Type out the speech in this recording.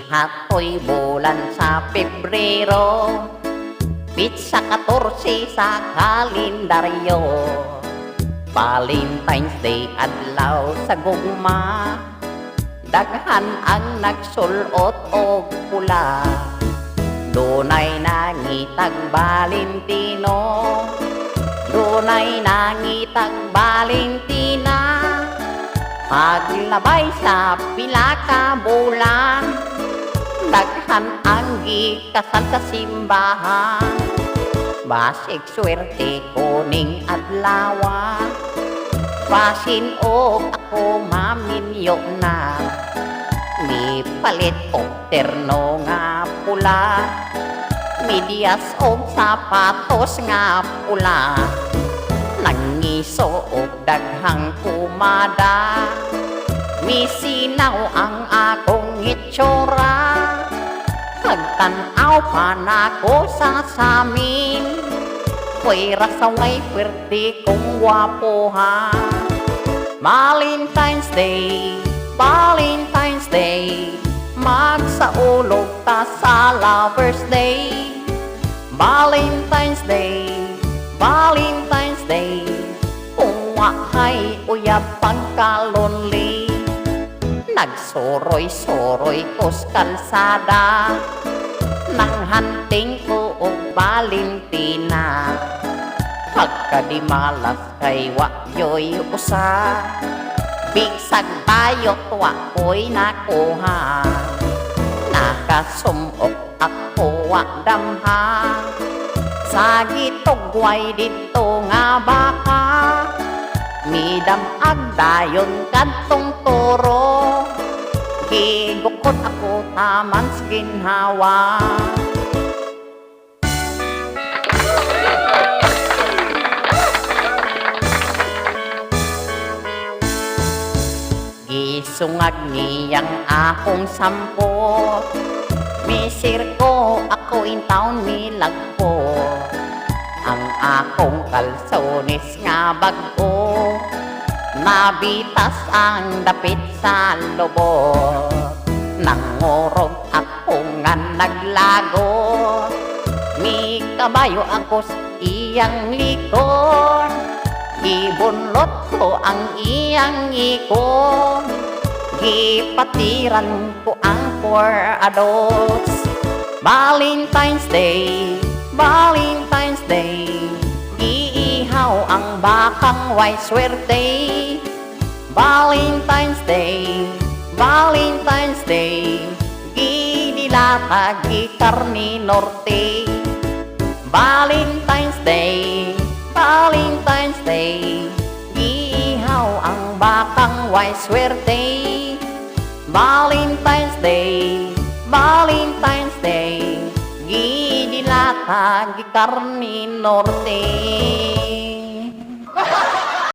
Ihato'y bulan sa Pebrero, Pitsa 14 sa kalendaryo. Valentine's Day adlaw sa gugma, daghan ang nagsulot og pula. Dunay nangitag Valentino, dunay nangitag Valentina. Paglabay sa pila ka bulan, daghan ang gikasal sa simbahan. Basig swerte kuning adlawa, pasin og ako maminyo na. Mi palit og terno nga pula, medyas og sapatos nga pula. Nangiso og daghang kumada, misinaw ang akong itsura. Nagtanaw pa na ko sa samin, pwera sa way pwerte kong wapoha. Valentine's Day, Valentine's Day, magsaulog ta sa Lover's Day. Valentine's Day, Valentine's Day, kung wahay uyab pagka-lonely. Nagsuroy-suroy ko sa kalsada, nanghanting ko og Valentina. Pagkadimalas kay wayoy usa, bigsag tayo tuwa ko'y nakuha. Nakasumok ako wa damha, sa gitugway dito nga baka. Midamag dayon kadtong toro, gigukot ako taman sa ginhawa. Gisungag niyang akong sampo, misir ko ako in town milagpo. Ang akong kalsones nga bag-o, nabitas ang dapit sa lubot. Nangorog ako nga naglago, mi kabayo ako sa iyang likod. Gibunlot ko ang iyang iko, gipatiran ko ang 4 adults. Valentine's Day, Valentine's Day, iihaw ang bakang way swerte. Valentine's Day, Valentine's Day, gidilatag ikarni norte. Valentine's Day, Valentine's Day, iihaw ang bakang way swerte. Valentine's Day, Valentine's Day, gidilatag ikarni norte.